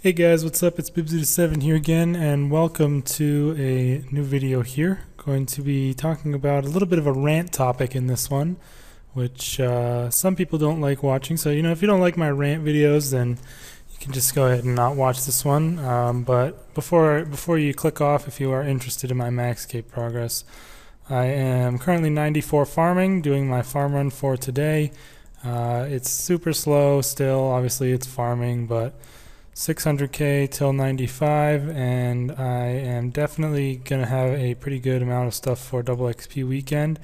Hey guys, what's up? It's Bibsy7 here again, and welcome to a new video here. Going to be talking about a little bit of a rant topic in this one, which some people don't like watching. So, if you don't like my rant videos, then you can just go ahead and not watch this one. But before you click off, if you are interested in my max cape progress, I am currently 94 farming, doing my farm run for today. It's super slow still, obviously it's farming, but 600k till 95, and I am definitely going to have a pretty good amount of stuff for double XP weekend.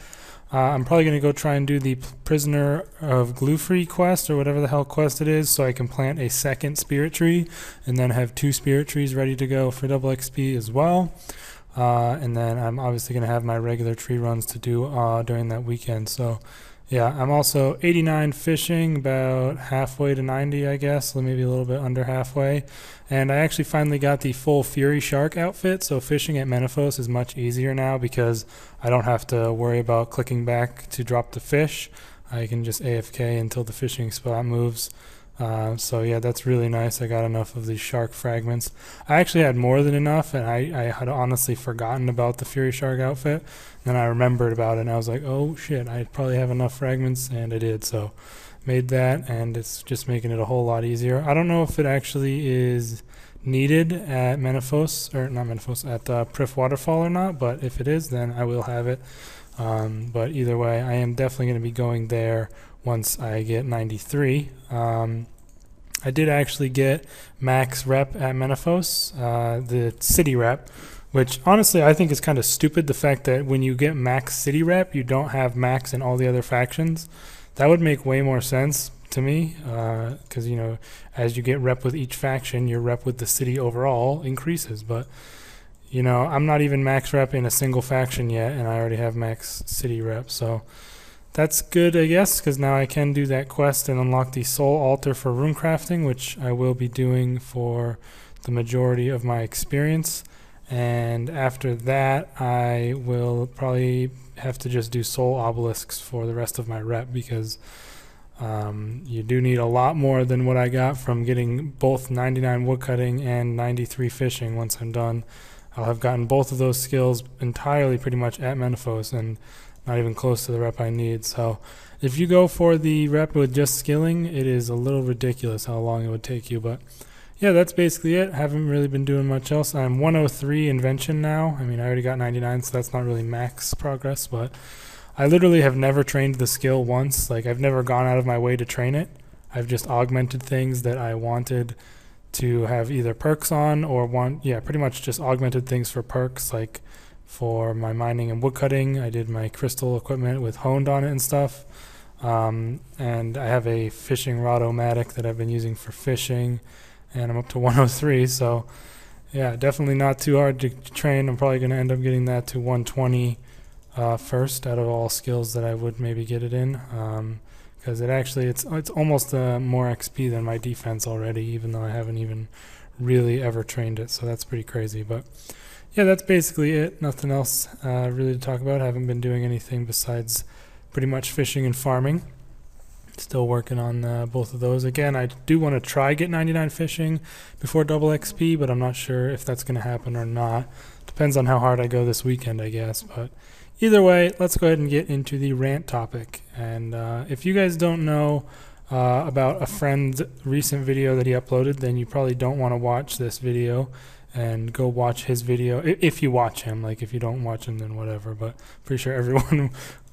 I'm probably going to go try and do the Prisoner of Glue-Free quest, or whatever the hell quest it is, so I can plant a second spirit tree, and then have 2 spirit trees ready to go for double XP as well. And then I'm obviously going to have my regular tree runs to do during that weekend. So yeah, I'm also 89 fishing, about halfway to 90, I guess, maybe a little bit under halfway. And I actually finally got the full Fury Shark outfit, so fishing at Menifos is much easier now because I don't have to worry about clicking back to drop the fish. I can just AFK until the fishing spot moves. So yeah, that's really nice. I got enough of these shark fragments. I actually had more than enough, and I had honestly forgotten about the Fury Shark outfit. Then I remembered about it, and I was like, oh shit, I probably have enough fragments, and I did. So made that, and it's just making it a whole lot easier. I don't know if it actually is needed at Menifos, or not Menifos, at Prif Waterfall or not, but if it is, then I will have it. But either way, I am definitely going to be going there once I get 93. I did actually get max rep at Menifos, the city rep, which honestly I think is kind of stupid, the fact that when you get max city rep you don't have max in all the other factions. That would make way more sense to me, because as you get rep with each faction, your rep with the city overall increases. But I'm not even max rep in a single faction yet, and I already have max city rep, so that's good, I guess, because now I can do that quest and unlock the soul altar for rune crafting, which I will be doing for the majority of my experience. And after that, I will probably have to just do soul obelisks for the rest of my rep, because you do need a lot more than what I got from getting both 99 woodcutting and 93 fishing. Once I'm done, I'll have gotten both of those skills entirely pretty much at Menifos, and not even close to the rep I need. So if you go for the rep with just skilling, it is a little ridiculous how long it would take you. But yeah, that's basically it. Haven't really been doing much else. I'm 103 invention now. I mean, I already got 99, so that's not really max progress, but I literally have never trained the skill once. Like, I've never gone out of my way to train it. I've just augmented things that I wanted to have either perks on, or pretty much just augmented things for perks. Like for my mining and woodcutting, I did my crystal equipment with honed on it and stuff. And I have a fishing rod-o-matic that I've been using for fishing, and I'm up to 103, so yeah, definitely not too hard to train. I'm probably going to end up getting that to 120 first out of all skills that I would maybe get it in, because it's almost more XP than my defense already, even though I haven't even really ever trained it, so that's pretty crazy. But yeah, that's basically it. Nothing else really to talk about. I haven't been doing anything besides pretty much fishing and farming. Still working on both of those. Again, I do want to try get 99 fishing before double XP, but I'm not sure if that's going to happen or not. Depends on how hard I go this weekend, I guess. But either way, let's go ahead and get into the rant topic. And if you guys don't know about a friend's recent video that he uploaded, then you probably don't want to watch this video, and go watch his video if you watch him. Like, if you don't watch him, then whatever, but pretty sure everyone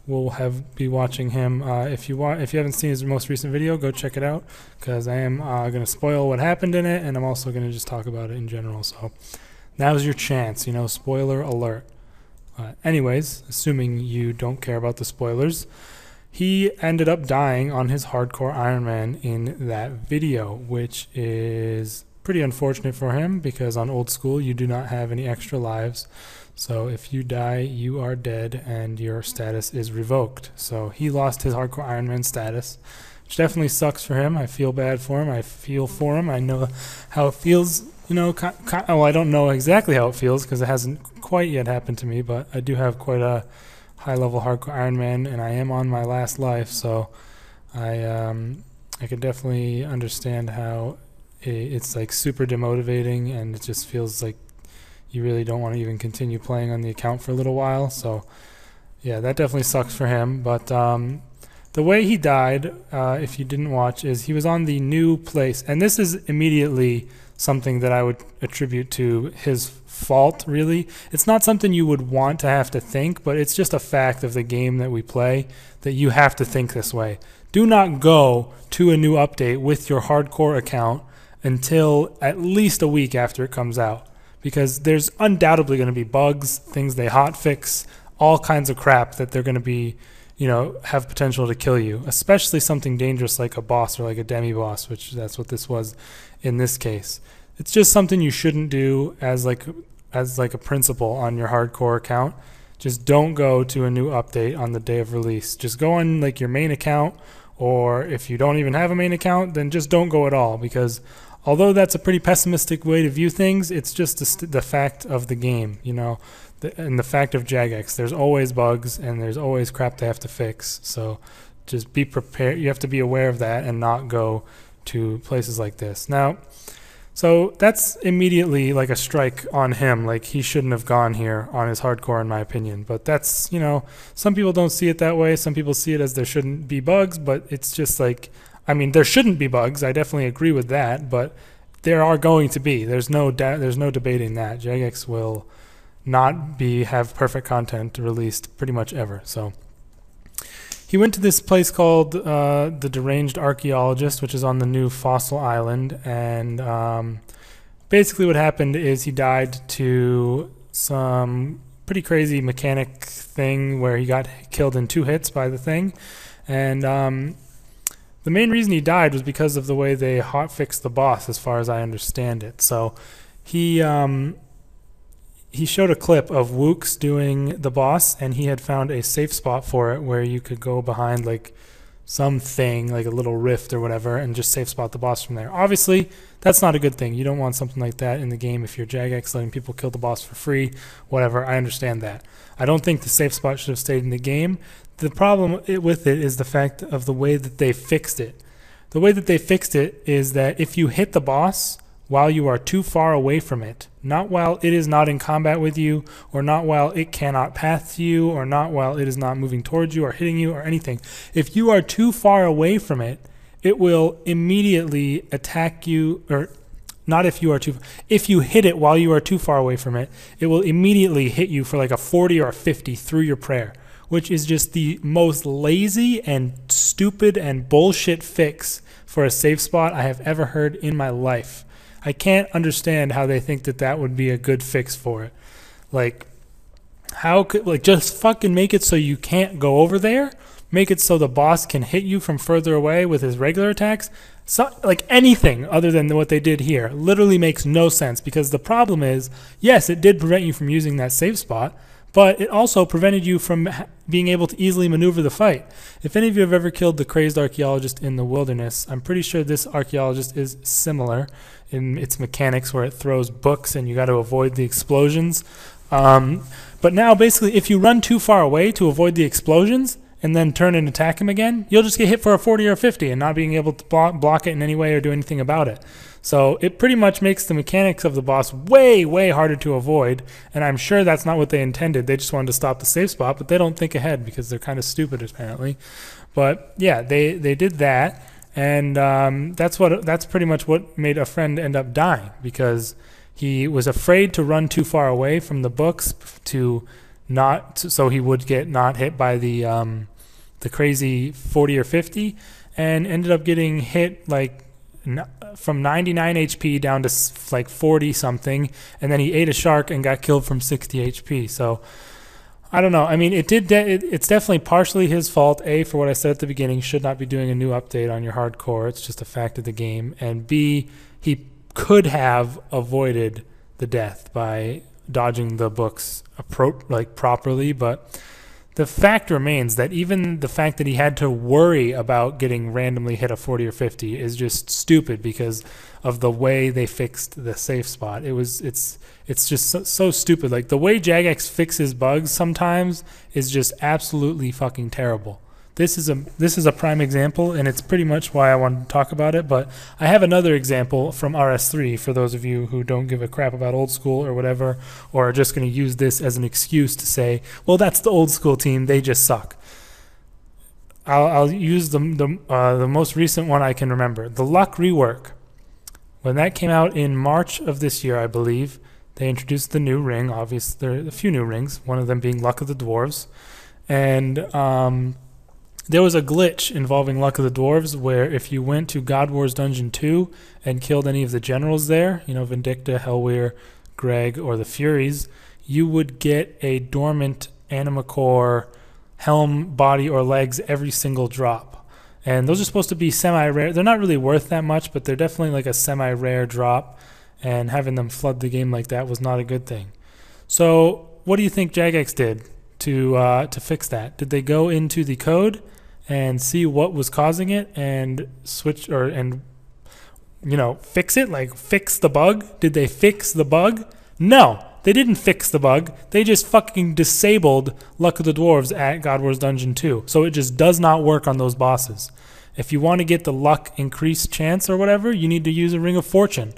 will be watching him. If you haven't seen his most recent video, go check it out, because I am going to spoil what happened in it, and I'm also going to just talk about it in general. So now's your chance, spoiler alert. Anyways, assuming you don't care about the spoilers, he ended up dying on his hardcore Ironman in that video, which is pretty unfortunate for him, because on old school you do not have any extra lives. So if you die, you are dead, and your status is revoked. So he lost his hardcore Ironman status, which definitely sucks for him. I feel bad for him. I feel for him. I know how it feels. Well, I don't know exactly how it feels, because it hasn't quite yet happened to me, but I do have quite a high-level hardcore Ironman, and I am on my last life, so I could definitely understand how it's like super demotivating, and it just feels like you really don't want to even continue playing on the account for a little while. So yeah, that definitely sucks for him. But the way he died, if you didn't watch, is he was on the new place, and this is immediately something that I would attribute to his fault, really. It's not something you would want to have to think, but it's just a fact of the game that we play that you have to think this way. Do not go to a new update with your hardcore account until at least a week after it comes out, because there's undoubtedly going to be bugs, things they hotfix, all kinds of crap that they're going to be, have potential to kill you, especially something dangerous like a boss or like a demi-boss, which that's what this was in this case. It's just something you shouldn't do as like a principle on your hardcore account. Just don't go to a new update on the day of release. Just go on like your main account, or if you don't even have a main account, then just don't go at all, because although that's a pretty pessimistic way to view things, it's just the fact of the game, and the fact of Jagex. There's always bugs and there's always crap they have to fix. So just be prepared. You have to be aware of that and not go to places like this. Now, so that's immediately like a strike on him. Like, he shouldn't have gone here on his hardcore, in my opinion. But that's, some people don't see it that way. Some people see it as there shouldn't be bugs, but it's just like, there shouldn't be bugs. I definitely agree with that, but there are going to be. There's no debating that. Jagex will not have perfect content released pretty much ever. So he went to this place called the Deranged Archaeologist, which is on the new Fossil Island, and basically what happened is he died to some pretty crazy mechanic thing where he got killed in 2 hits by the thing, and the main reason he died was because of the way they hotfixed the boss, as far as I understand it. So he showed a clip of Wooks doing the boss, and he had found a safe spot for it where you could go behind like something, like a little rift or whatever, and just safe spot the boss from there. Obviously, that's not a good thing. You don't want something like that in the game if you're Jagex, letting people kill the boss for free, whatever. I understand that. I don't think the safe spot should have stayed in the game. The problem with it is the fact of the way that they fixed it. The way that they fixed it is that if you hit the boss while you are too far away from it, not while it is not in combat with you, or not while it cannot path to you, or not while it is not moving towards you or hitting you or anything. If you are too far away from it, it will immediately attack you, or not if you are too, if you hit it while you are too far away from it, it will immediately hit you for like a 40 or a 50 through your prayer, which is just the most lazy and stupid and bullshit fix for a safe spot I have ever heard in my life. I can't understand how they think that that would be a good fix for it. Like, how could, like, just fucking make it so you can't go over there? Make it so the boss can hit you from further away with his regular attacks? So, like, anything other than what they did here literally makes no sense, because the problem is, yes, it did prevent you from using that safe spot, but it also prevented you from being able to easily maneuver the fight. If any of you have ever killed the crazed archaeologist in the wilderness, I'm pretty sure this archaeologist is similar in its mechanics, where it throws books and you got to avoid the explosions. But now basically if you run too far away to avoid the explosions and then turn and attack him again, you'll just get hit for a 40 or 50 and not being able to block it in any way or do anything about it. So it pretty much makes the mechanics of the boss way, way harder to avoid, and I'm sure that's not what they intended. They just wanted to stop the safe spot, but they don't think ahead because they're kind of stupid apparently. But yeah, they did that, and that's pretty much what made a friend end up dying, because he was afraid to run too far away from the books so he would get not hit by the crazy 40 or 50, and ended up getting hit like from 99 HP down to like 40 something, and then he ate a shark and got killed from 60 HP. So I don't know. I mean, it's definitely partially his fault. A, for what I said at the beginning, should not be doing a new update on your hardcore. It's just a fact of the game. And B, he could have avoided the death by dodging the books properly, but the fact remains that even the fact that he had to worry about getting randomly hit a 40 or 50 is just stupid because of the way they fixed the safe spot. It's just so stupid. Like, the way Jagex fixes bugs sometimes is just absolutely fucking terrible. this is a prime example, and it's pretty much why I wanted to talk about it. But I have another example from RS3 for those of you who don't give a crap about old school or whatever, or are just going to use this as an excuse to say, well, that's the old school team, they just suck. I'll use the most recent one I can remember, the Luck rework. When that came out in March of this year, I believe, they introduced the new ring. Obviously, there are a few new rings, one of them being Luck of the Dwarves. And there was a glitch involving Luck of the Dwarves where if you went to God Wars Dungeon 2 and killed any of the generals there, you know, Vindicta, Hellweir, Greg, or the Furies, you would get a dormant Anima Core helm, body, or legs every single drop. And those are supposed to be semi-rare. They're not really worth that much, but they're definitely like a semi-rare drop. And having them flood the game like that was not a good thing. So what do you think Jagex did to fix that? Did they go into the code and see what was causing it and switch and fix it? Like fix the bug? Did they fix the bug? No, they didn't fix the bug. They just fucking disabled Luck of the Dwarves at God Wars Dungeon 2. So it just does not work on those bosses. If you want to get the luck increased chance or whatever, you need to use a Ring of Fortune.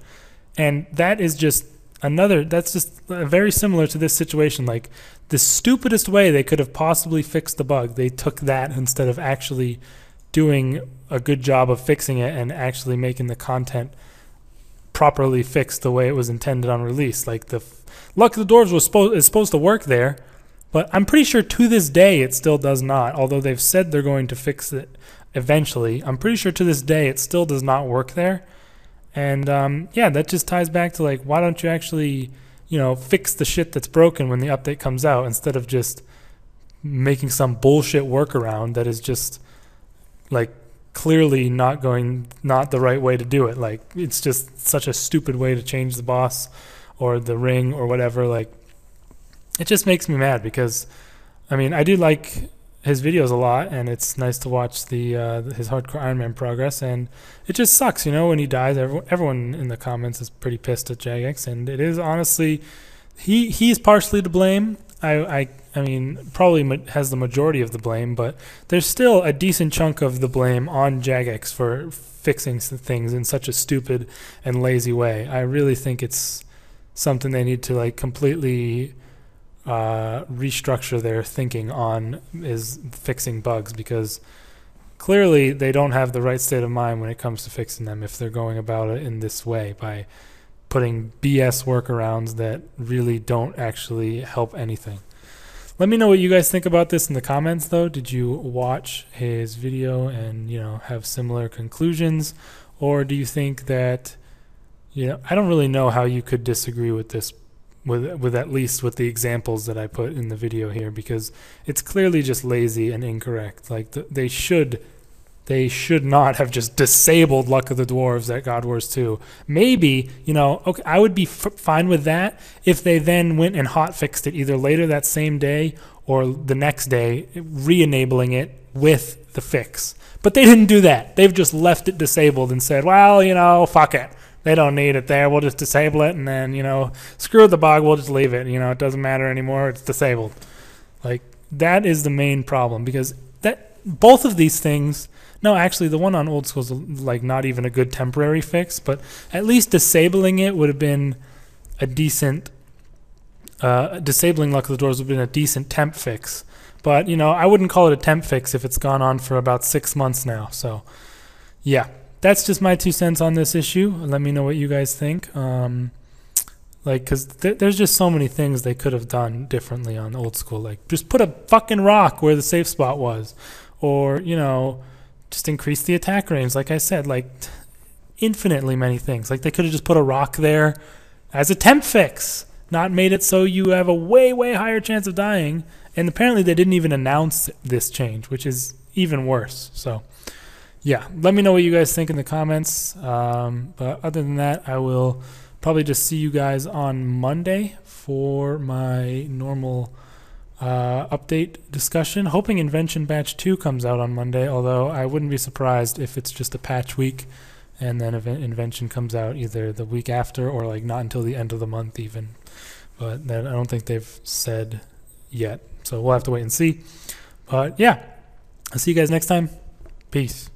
And that is just that's just very similar to this situation. Like the stupidest way they could have possibly fixed the bug, they took that instead of actually doing a good job of fixing it and actually making the content properly fixed the way it was intended on release. Like the Luck of the Dwarves is supposed to work there, but I'm pretty sure to this day it still does not. Although they've said they're going to fix it eventually, I'm pretty sure to this day it still does not work there. And yeah, that just ties back to like, why don't you actually, fix the shit that's broken when the update comes out instead of just making some bullshit workaround that is just like clearly not the right way to do it. Like it's just such a stupid way to change the boss or the ring or whatever. Like it just makes me mad because, I mean, I do like his videos a lot, and it's nice to watch his Hardcore Iron Man progress, and it just sucks, when he dies. Everyone in the comments is pretty pissed at Jagex, and it is honestly, he's partially to blame. I mean, probably has the majority of the blame, but there's still a decent chunk of the blame on Jagex for fixing things in such a stupid and lazy way. I really think it's something they need to like completely restructure their thinking on, is fixing bugs, because clearly they don't have the right state of mind when it comes to fixing them if they're going about it in this way by putting BS workarounds that really don't actually help anything. Let me know what you guys think about this in the comments though. Did you watch his video and have similar conclusions, or do you think that I don't really know how you could disagree with this with at least with the examples that I put in the video here, because it's clearly just lazy and incorrect. Like they should not have just disabled Luck of the Dwarves at God Wars 2. Maybe, okay, I would be fine with that if they then went and hot fixed it either later that same day or the next day, re-enabling it with the fix. But they didn't do that. They've just left it disabled and said, well, fuck it. They don't need it there. We'll just disable it, and then, screw the bug. We'll just leave it. It doesn't matter anymore. It's disabled. Like, that is the main problem, because both of these things, no, actually, the one on old school is like not even a good temporary fix, but at least disabling it would have been a decent, disabling Luck of the Dwarves would have been a decent temp fix. But, I wouldn't call it a temp fix if it's gone on for about 6 months now. So, yeah. That's just my 2 cents on this issue. Let me know what you guys think. Because there's just so many things they could have done differently on old school. Like, just put a fucking rock where the safe spot was. Or, just increase the attack range. Like I said, like, infinitely many things. Like, they could have just put a rock there as a temp fix. Not made it so you have a way, way higher chance of dying. And apparently they didn't even announce this change, which is even worse. So, yeah, let me know what you guys think in the comments. But other than that, I will probably just see you guys on Monday for my normal update discussion. Hoping Invention Batch 2 comes out on Monday, although I wouldn't be surprised if it's just a patch week and then Invention comes out either the week after or like not until the end of the month even. But I don't think they've said yet, so we'll have to wait and see. But yeah. I'll see you guys next time. Peace.